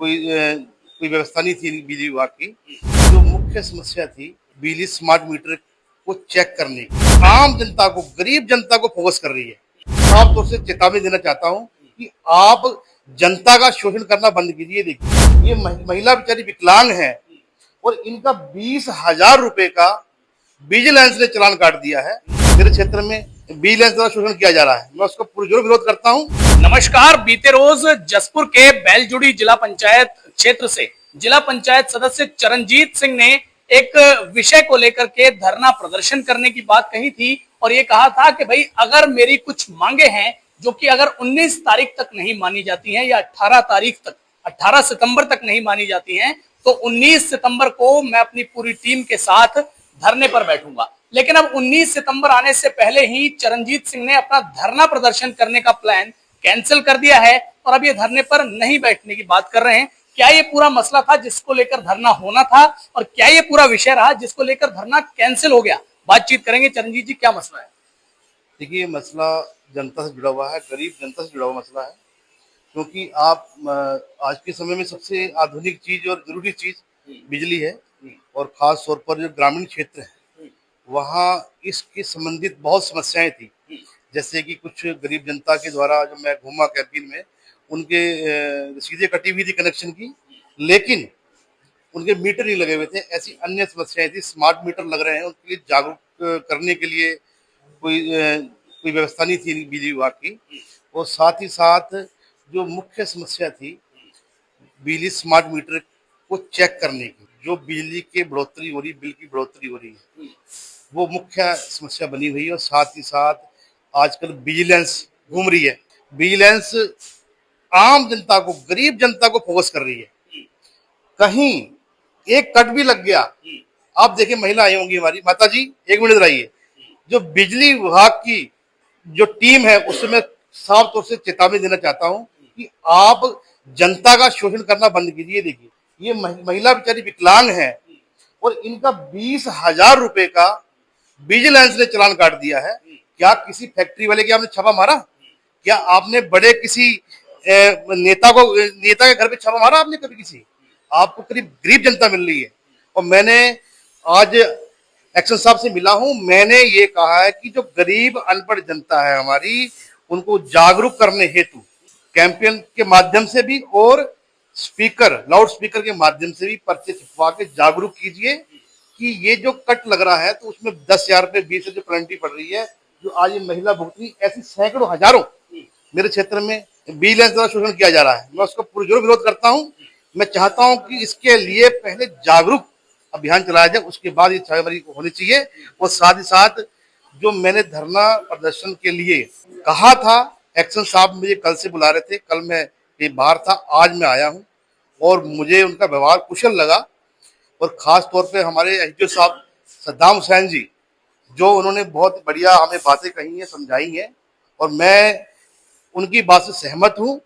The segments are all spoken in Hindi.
कोई व्यवस्था नहीं थी बिजली विभाग की। जो मुख्य समस्या थी बिजली स्मार्ट मीटर को चेक करने की, आम जनता को, गरीब जनता को फोकस कर रही है। साफ तौर से चेतावनी देना चाहता हूँ कि आप जनता का शोषण करना बंद कीजिए। देखिए, ये महिला बेचारी विकलांग है और इनका 20,000 रुपए का विजिलेंस ने चालान काट दिया है। मेरे क्षेत्र में विजिलेंस द्वारा शोषण किया जा रहा है, मैं उसका पुरजोर विरोध करता हूँ। नमस्कार। बीते रोज जसपुर के बैलजुड़ी जिला पंचायत क्षेत्र से जिला पंचायत सदस्य चरणजीत सिंह ने एक विषय को लेकर के धरना प्रदर्शन करने की बात कही थी और ये कहा था कि भाई अगर मेरी कुछ मांगे हैं जो कि अगर 19 तारीख तक नहीं मानी जाती हैं या 18 तारीख तक, 18 सितंबर तक नहीं मानी जाती हैं, तो 19 सितंबर को मैं अपनी पूरी टीम के साथ धरने पर बैठूंगा। लेकिन अब 19 सितंबर आने से पहले ही चरणजीत सिंह ने अपना धरना प्रदर्शन करने का प्लान कैंसिल कर दिया है और अब ये धरने पर नहीं बैठने की बात कर रहे हैं। क्या ये पूरा मसला था जिसको लेकर धरना होना था और क्या ये पूरा विषय रहा जिसको लेकर धरना कैंसिल हो गया? बातचीत करेंगे। चरणजीत जी, क्या मसला है? देखिए, ये मसला जनता से जुड़ा हुआ है, गरीब जनता से जुड़ा हुआ मसला है। क्योंकि आप आज के समय में सबसे आधुनिक चीज और जरूरी चीज बिजली है और खास तौर पर जो ग्रामीण क्षेत्र है वहाँ इसके संबंधित बहुत समस्याएं थी। जैसे कि कुछ गरीब जनता के द्वारा जब मैं घूमा कैंपिंग में, उनके सीधे कटी हुई थी कनेक्शन की, लेकिन उनके मीटर नहीं लगे हुए थे। ऐसी अन्य समस्याएं थी। स्मार्ट मीटर लग रहे हैं, उनके लिए जागरूक करने के लिए कोई व्यवस्था नहीं थी बिजली विभाग की। और साथ ही साथ जो मुख्य समस्या थी बिजली स्मार्ट मीटर को चेक करने की, जो बिजली की बढ़ोतरी हो रही, बिल की बढ़ोतरी हो रही है, वो मुख्य समस्या बनी हुई है। और साथ ही साथ आजकल विजिलेंस घूम रही है। विजिलेंस आम जनता को, गरीब जनता को फोकस कर रही है। कहीं एक कट भी लग गया, आप देखिए, महिला आई होंगी हमारी, माता जी एक मिनट रहिए, जो बिजली विभाग की जो टीम है उससे मैं साफ तौर से चेतावनी देना चाहता हूं कि आप जनता का शोषण करना बंद कीजिए। देखिए, ये महिला बेचारी विकलांग है और इनका 20,000 रुपए का विजिलेंस ने चालान काट दिया है। क्या किसी फैक्ट्री वाले के आपने छापा मारा? क्या आपने बड़े किसी नेता के घर पे छापा मारा आपने कभी? किसी आपको करीब गरीब जनता मिल रही है। और मैंने आज एक्शन साहब से मिला हूं, मैंने ये कहा है कि जो गरीब अनपढ़ जनता है हमारी, उनको जागरूक करने हेतु कैंपेन के माध्यम से भी और लाउड स्पीकर के माध्यम से भी पर्चे छपवा के जागरूक कीजिए कि ये जो कट लग रहा है तो उसमें 10,000 रुपए 20 जो पेनल्टी पड़ रही है, जो आज ये महिला भुगतनी, ऐसी सैकड़ों हजारों मेरे क्षेत्र में विजिलेंस द्वारा शोषण किया जा रहा है। मैं उसका पुरजोर विरोध करता हूँ। मैं चाहता हूँ कि इसके लिए पहले जागरूक अभियान चलाया जाए, उसके बाद ये छापेमारी होनी चाहिए। और साथ ही साथ जो मैंने धरना प्रदर्शन के लिए कहा था, एक्शन साहब मुझे कल से बुला रहे थे, कल मैं ये बाहर था, आज मैं आया हूँ और मुझे उनका व्यवहार कुशल लगा। और खास तौर पे हमारे एसडीओ साहब सद्दाम हुसैन जी, जो उन्होंने बहुत बढ़िया हमें बातें कही हैं, समझाई हैं, और मैं उनकी बात से सहमत हूं।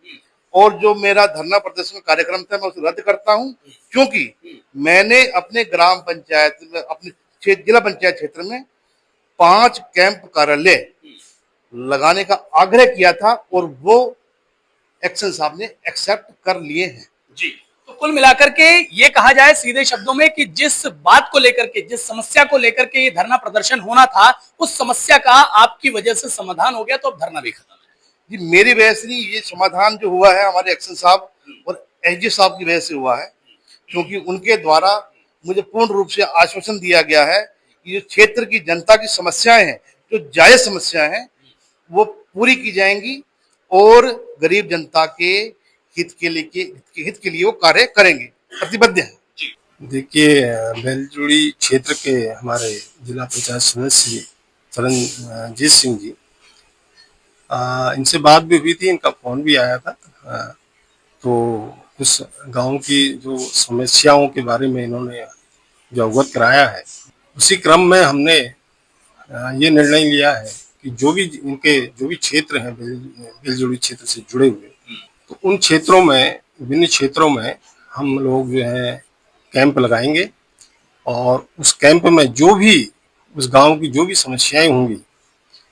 और जो मेरा धरना प्रदर्शन कार्यक्रम था मैं उसे रद्द करता हूं, क्योंकि मैंने अपने ग्राम पंचायत में, अपने जिला पंचायत क्षेत्र में 5 कैंप कार्यालय लगाने का आग्रह किया था और वो एक्शन साहब ने एक्सेप्ट कर लिए हैं। जी, तो कुल मिलाकर के ये कहा जाए सीधे शब्दों में कि जिस बात को लेकर के, जिस समस्या को लेकर के ये धरना प्रदर्शन होना था, उस समस्या का आपकी वजह से समाधान हो गया, तो अब धरना भी खत्म है। जी, मेरी वजह से नहीं, ये समाधान जो हुआ है हमारे एक्शन साहब और एसडी साहब की वजह से हुआ है। क्योंकि उनके द्वारा मुझे पूर्ण रूप से आश्वासन दिया गया है कि जो क्षेत्र की जनता की समस्याएं हैं, जो जायज समस्याएं हैं, वो पूरी की जाएंगी और गरीब जनता के हित के लिए वो कार्य करेंगे, प्रतिबद्ध हैं। देखिए, बैलजुड़ी क्षेत्र के हमारे जिला पंचायत सदस्य चरणजीत सिंह जी, इनसे बात भी हुई थी, इनका फोन भी आया था। तो उस गांव की जो समस्याओं के बारे में इन्होंने जो अवगत कराया है, उसी क्रम में हमने ये निर्णय लिया है कि जो भी क्षेत्र हैं बैलजुड़ी क्षेत्र से जुड़े हुए, तो उन क्षेत्रों में, विभिन्न क्षेत्रों में हम लोग जो है कैंप लगाएंगे और उस कैंप में जो भी उस गांव की जो भी समस्याएं होंगी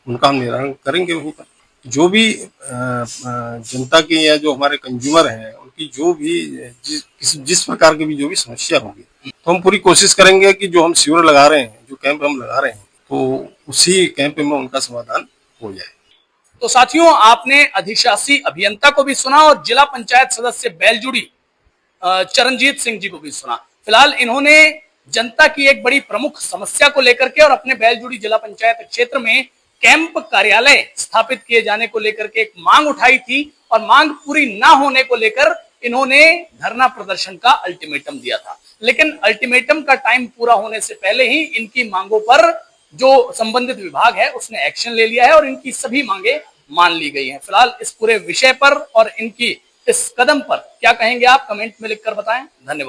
उनका हम निवारण करेंगे वहीं पर। जो भी जनता की या जो हमारे कंज्यूमर हैं उनकी जो भी जिस प्रकार की भी जो भी समस्या होगी, तो हम पूरी कोशिश करेंगे कि जो हम शिविर लगा रहे हैं, जो कैंप हम लगा रहे हैं, तो उसी कैंप में उनका समाधान हो जाए। तो साथियों, आपने अधिशासी अभियंता को भी सुना और जिला पंचायत सदस्य बेलजुड़ी चरणजीत सिंह जी को भी सुना। फिलहाल इन्होंने जनता की एक बड़ी प्रमुख समस्या को लेकर के और अपने बेलजुड़ी जिला पंचायत क्षेत्र में कैंप कार्यालय स्थापित किए जाने को लेकर के एक मांग उठाई थी और मांग पूरी ना होने को लेकर इन्होंने धरना प्रदर्शन का अल्टीमेटम दिया था। लेकिन अल्टीमेटम का टाइम पूरा होने से पहले ही इनकी मांगों पर जो संबंधित विभाग है उसने एक्शन ले लिया है और इनकी सभी मांगे मान ली गई हैं। फिलहाल इस पूरे विषय पर और इनकी इस कदम पर क्या कहेंगे आप, कमेंट में लिखकर बताएं। धन्यवाद।